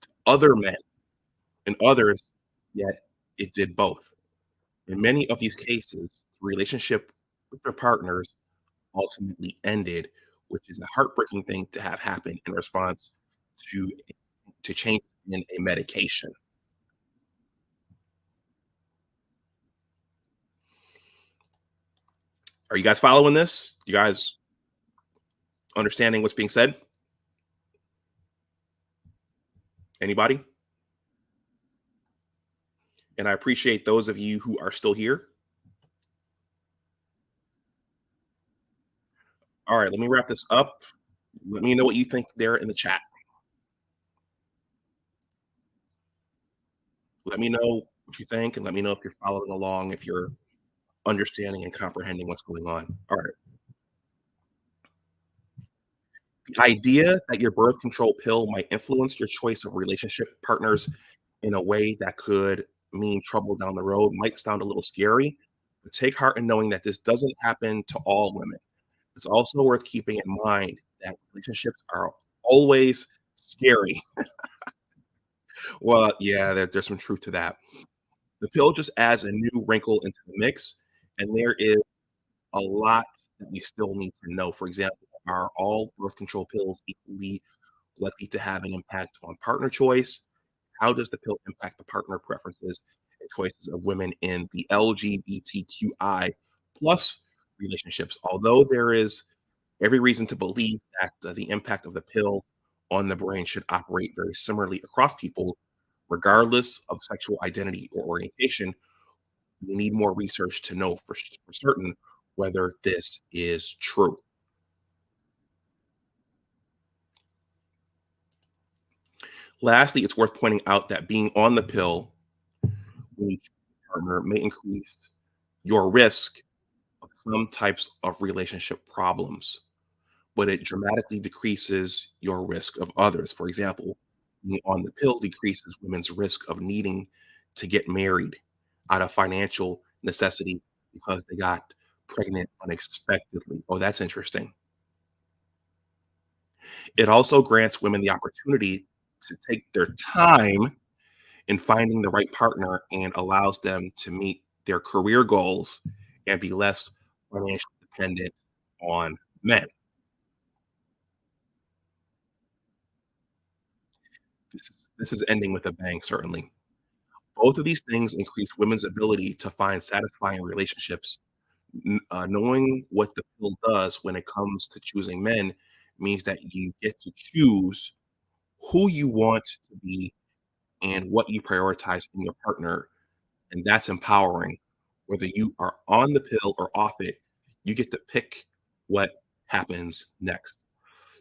to other men. In others, yet it did both. In many of these cases, the relationship with their partners ultimately ended, which is a heartbreaking thing to have happen in response to change in a medication. Are you guys following this? You guys understanding what's being said? Anybody? And I appreciate those of you who are still here. All right, let me wrap this up. Let me know what you think there in the chat. Let me know what you think, and let me know if you're following along, if you're understanding and comprehending what's going on. All right. The idea that your birth control pill might influence your choice of relationship partners in a way that could mean trouble down the road might sound a little scary, but take heart in knowing that this doesn't happen to all women. It's also worth keeping in mind that relationships are always scary. Well, yeah, there's some truth to that. The pill just adds a new wrinkle into the mix, and there is a lot that we still need to know. For example, are all birth control pills equally likely to have an impact on partner choice? How does the pill impact the partner preferences and choices of women in the LGBTQI plus relationships? Although there is every reason to believe that the impact of the pill on the brain should operate very similarly across people, regardless of sexual identity or orientation, we need more research to know for certain whether this is true. Lastly, it's worth pointing out that being on the pill when you choose a partner may increase your risk of some types of relationship problems, but it dramatically decreases your risk of others. For example, being on the pill decreases women's risk of needing to get married out of financial necessity because they got pregnant unexpectedly. Oh, that's interesting. It also grants women the opportunity to take their time in finding the right partner and allows them to meet their career goals and be less financially dependent on men. This is ending with a bang, certainly. Both of these things increase women's ability to find satisfying relationships. Knowing what the pill does when it comes to choosing men means that you get to choose who you want to be and what you prioritize in your partner. And that's empowering. Whether you are on the pill or off it, you get to pick what happens next.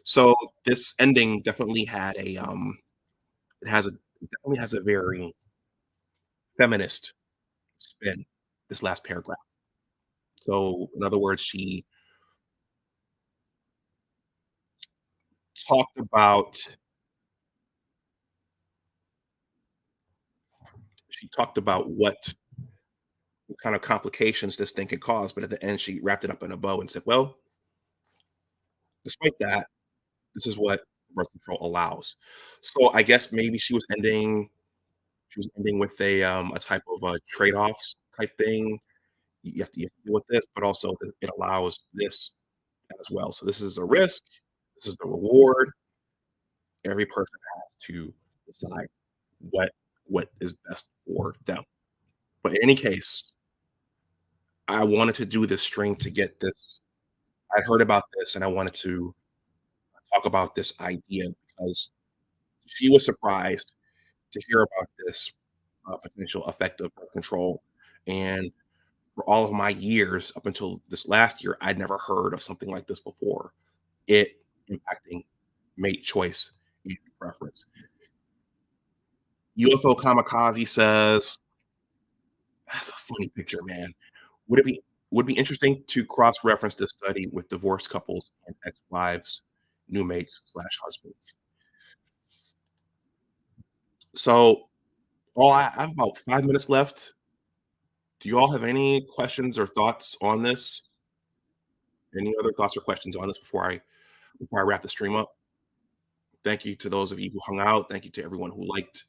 So this ending definitely had it definitely has a very feminist spin, this last paragraph. So in other words, talked about she talked about what kind of complications this thing could cause, but at the end she wrapped it up in a bow and said, well, despite that, this is what birth control allows. So I guess maybe she was ending with a type of trade-offs type thing. You have to deal with this, but also it allows this as well. So this is a risk, this is the reward. Every person has to decide what is best for them. But in any case, I wanted to do this stream to get this. I'd heard about this and I wanted to talk about this idea because she was surprised to hear about this potential effect of birth control. And for all of my years up until this last year, I'd never heard of something like this before. It impacting mate choice and preference. UFO Kamikaze says, that's a funny picture, man. Would it be Would be interesting to cross-reference this study with divorced couples and ex-wives, new mates slash husbands. So, I have about 5 minutes left. Do you all have any questions or thoughts on this? Any other thoughts or questions on this before I wrap the stream up? Thank you to those of you who hung out. Thank you to everyone who liked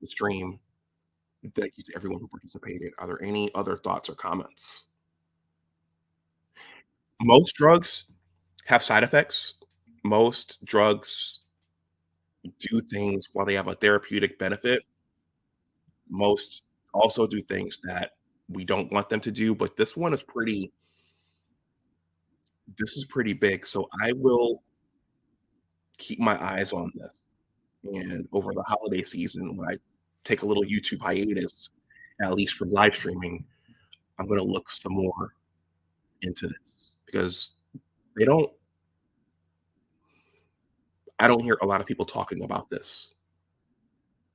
the stream. Thank you to everyone who participated. Are there any other thoughts or comments? Most drugs have side effects. Most drugs do things while they have a therapeutic benefit. Most also do things that we don't want them to do, but this is pretty big. So I will keep my eyes on this. And over the holiday season, when I take a little YouTube hiatus, at least from live streaming, I'm going to look some more into this because they don't, I don't hear a lot of people talking about this.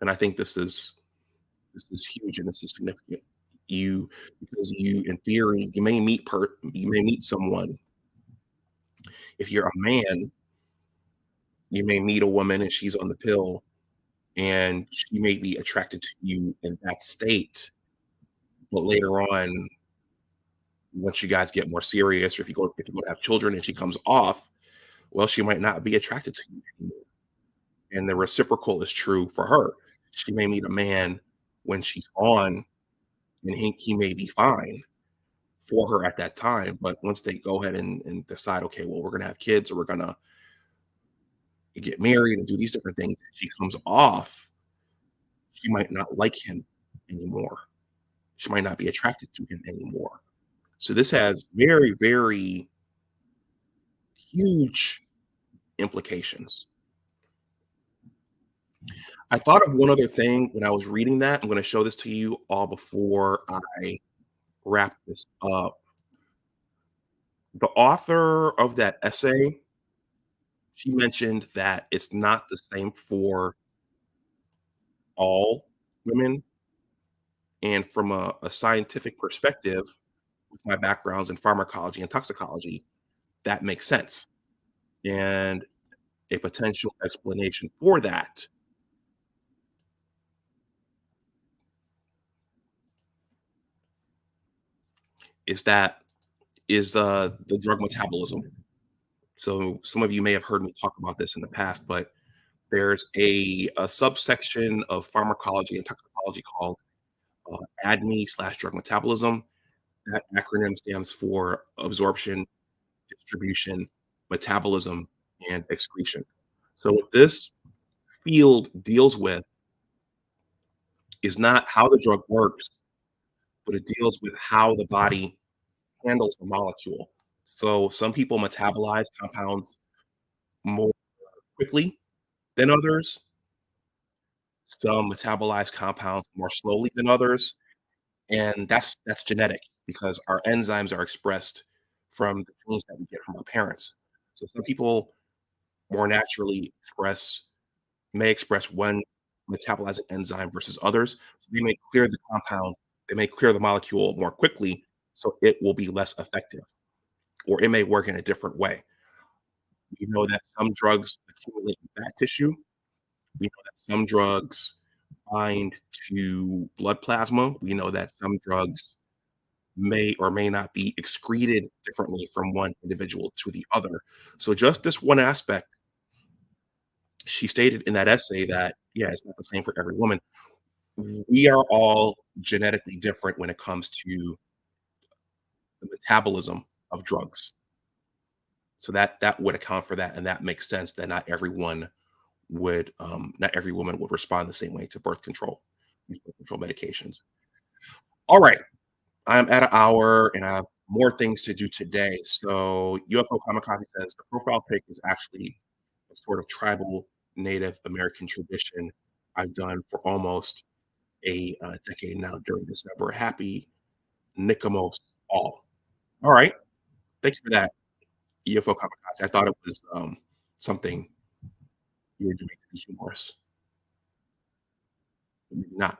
And I think this is huge and this is significant. Because in theory, you may meet someone. If you're a man, you may meet a woman and she's on the pill and she may be attracted to you in that state. But later on, once you guys get more serious, or if you go to have children and she comes off, well, she might not be attracted to you anymore. And the reciprocal is true for her. She may meet a man when she's on, and he may be fine for her at that time. But once they go ahead and decide, okay, well, we're gonna have kids or we're gonna get married and do these different things, she comes off, she might not like him anymore. She might not be attracted to him anymore. So this has very, very huge implications. I thought of one other thing when I was reading that. I'm going to show this to you all before I wrap this up. The author of that essay, she mentioned that it's not the same for all women. And from a scientific perspective, with my backgrounds in pharmacology and toxicology, that makes sense. And a potential explanation for that is the drug metabolism. So some of you may have heard me talk about this in the past, but there's a subsection of pharmacology and toxicology called ADME/drug metabolism. That acronym stands for absorption, distribution, metabolism, and excretion. So what this field deals with is not how the drug works, but it deals with how the body handles the molecule. So some people metabolize compounds more quickly than others. Some metabolize compounds more slowly than others, and that's genetic because our enzymes are expressed from the genes that we get from our parents. So some people more naturally may express one metabolizing enzyme versus others. So they may clear the molecule more quickly, so it will be less effective, or it may work in a different way. We know that some drugs accumulate in fat tissue. We know that some drugs bind to blood plasma. We know that some drugs may or may not be excreted differently from one individual to the other. So just this one aspect, she stated in that essay that, yeah, it's not the same for every woman. We are all genetically different when it comes to the metabolism of drugs. So that would account for that, and that makes sense that not every woman would respond the same way to these birth control medications. All right, I'm at an hour and I have more things to do today. So UFO Kamikaze says the profile pic is actually a sort of tribal Native American tradition I've done for almost a decade now during December. Happy Nickamos all. All right, thank you for that, UFO Kamikaze. I thought it was something you were doing to be humorous, but maybe not.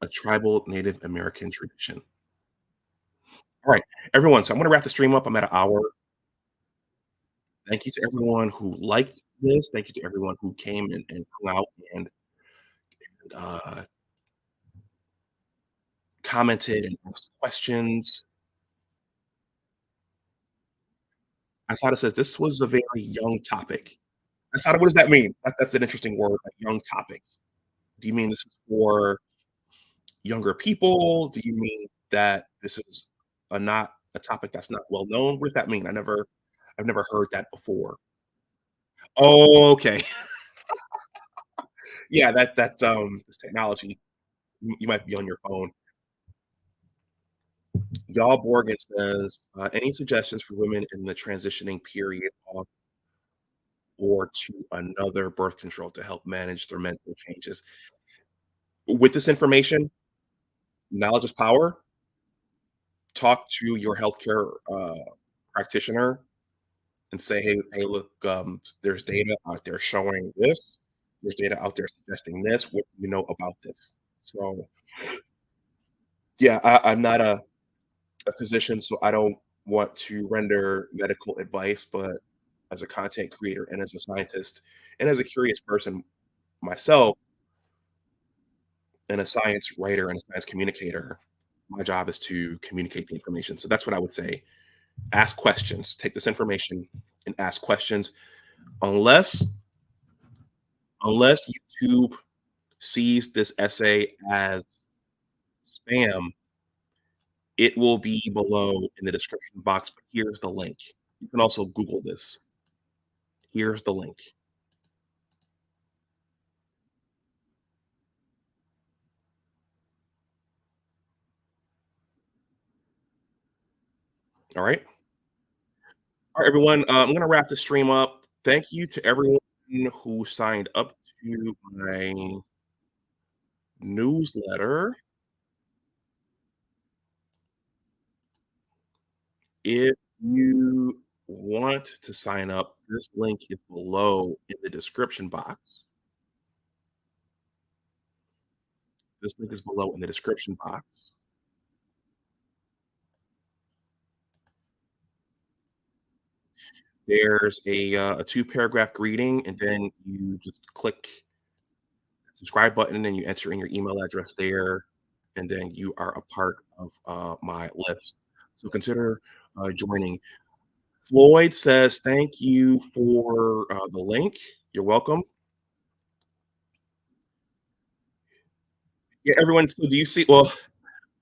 a tribal Native American tradition. All right, everyone. So I'm going to wrap the stream up. I'm at an hour. Thank you to everyone who liked this. Thank you to everyone who came and hung out and uh, commented and asked questions. Asada says this was a very young topic. Asada, what does that mean? That's an interesting word, a young topic. Do you mean this is for younger people? Do you mean that this is not a topic that's not well known? What does that mean? I've never heard that before. Oh, okay. Yeah, this technology. You might be on your phone. Y'all Borgen says, any suggestions for women in the transitioning period off or to another birth control to help manage their mental changes? With this information, knowledge is power. Talk to your healthcare practitioner and say, hey, look, there's data out there showing this. There's data out there suggesting this. What do you know about this? So, yeah, I'm not a physician, so I don't want to render medical advice, but as a content creator and as a scientist and as a curious person myself and a science writer and a science communicator, my job is to communicate the information. So that's what I would say. Ask questions. Take this information and ask questions. Unless YouTube sees this essay as spam, it will be below in the description box, but here's the link. You can also Google this. Here's the link. All right. All right, everyone. I'm going to wrap the stream up. Thank you to everyone who signed up to my newsletter. If you want to sign up, this link is below in the description box. This link is below in the description box. There's a 2-paragraph greeting, and then you just click the subscribe button and you enter in your email address there, and then you are a part of my list. So consider joining. Floyd says, thank you for the link. You're welcome. Yeah, everyone. So do you see? Well,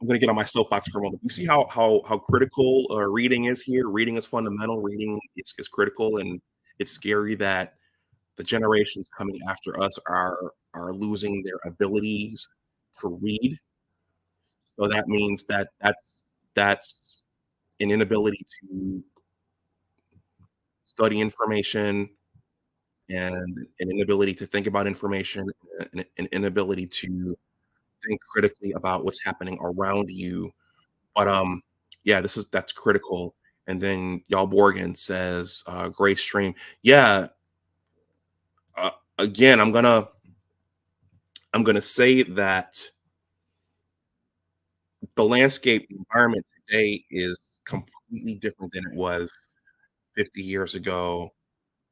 I'm going to get on my soapbox for a moment. You see how critical reading is here? Reading is fundamental. Reading is critical, and it's scary that the generations coming after us are losing their abilities to read. So that means that's an inability to study information and an inability to think about information, and an inability to think critically about what's happening around you. But yeah, that's critical. And then y'all Borgen says, great stream. Yeah. Again, I'm gonna say that the landscape environment today is completely different than it was 50 years ago,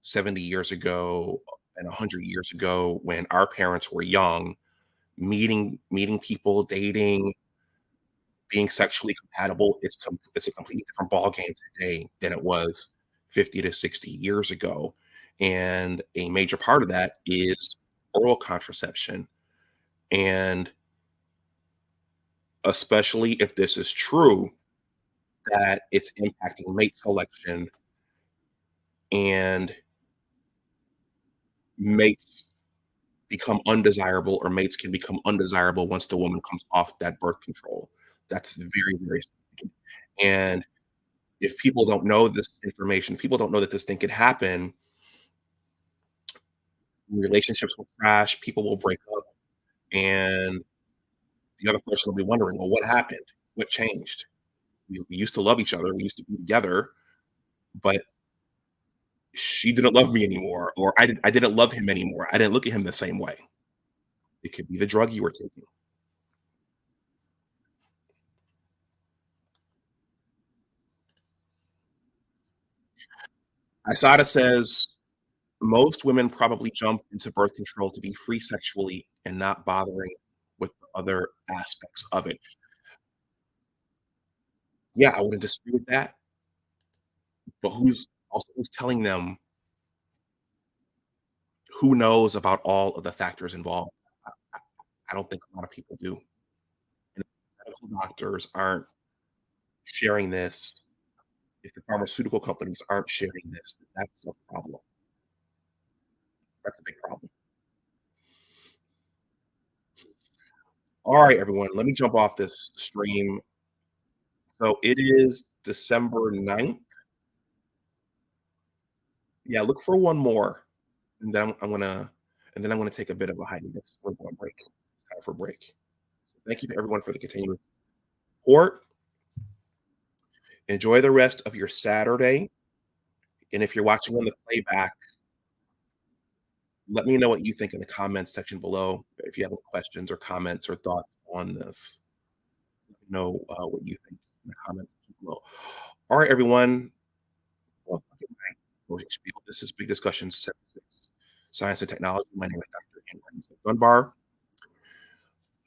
70 years ago, and 100 years ago when our parents were young, meeting people, dating, being sexually compatible. It's a completely different ballgame today than it was 50 to 60 years ago. And a major part of that is oral contraception. And especially if this is true, that it's impacting mate selection, and mates become undesirable, or mates can become undesirable once the woman comes off that birth control. That's very, very significant. And if people don't know this information, people don't know that this thing could happen, relationships will crash, people will break up, and the other person will be wondering, well, what happened? What changed? We used to love each other, we used to be together, but she didn't love me anymore, or I didn't love him anymore. I didn't look at him the same way. It could be the drug you were taking. Isada says most women probably jump into birth control to be free sexually and not bothering with the other aspects of it. Yeah, I wouldn't disagree with that. But who's telling them who knows about all of the factors involved? I don't think a lot of people do. And if medical doctors aren't sharing this, if the pharmaceutical companies aren't sharing this, that's a problem. That's a big problem. All right, everyone, let me jump off this stream. So it is December 9th. Yeah, look for one more. And then I'm gonna take a bit of a hiatus. We're going break. It's time for break. So thank you to everyone for the continued support. Enjoy the rest of your Saturday. And if you're watching on the playback, let me know what you think in the comments section below. If you have any questions or comments or thoughts on this, let me know what you think in the comments section below. All right, everyone. Well, this is Big Discussions 76, Science and Technology. My name is Dr. Henry Dunbar.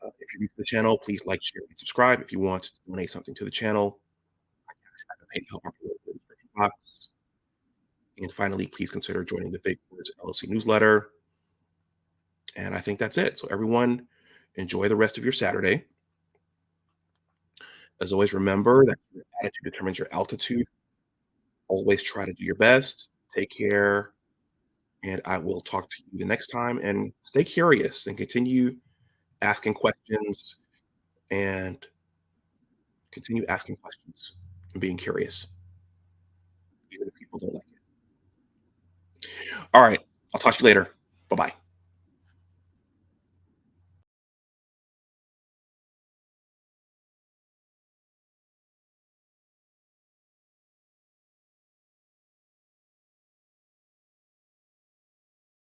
If you're new to the channel, please like, share, and subscribe. If you want to donate something to the channel, I can PayPal or in the description box. And finally, please consider joining the Big Words LLC Newsletter. And I think that's it. So everyone, enjoy the rest of your Saturday. As always, remember that your attitude determines your altitude. Always try to do your best. Take care. And I will talk to you the next time. And stay curious and continue asking questions and being curious, even if people don't like it. All right. I'll talk to you later. Bye-bye.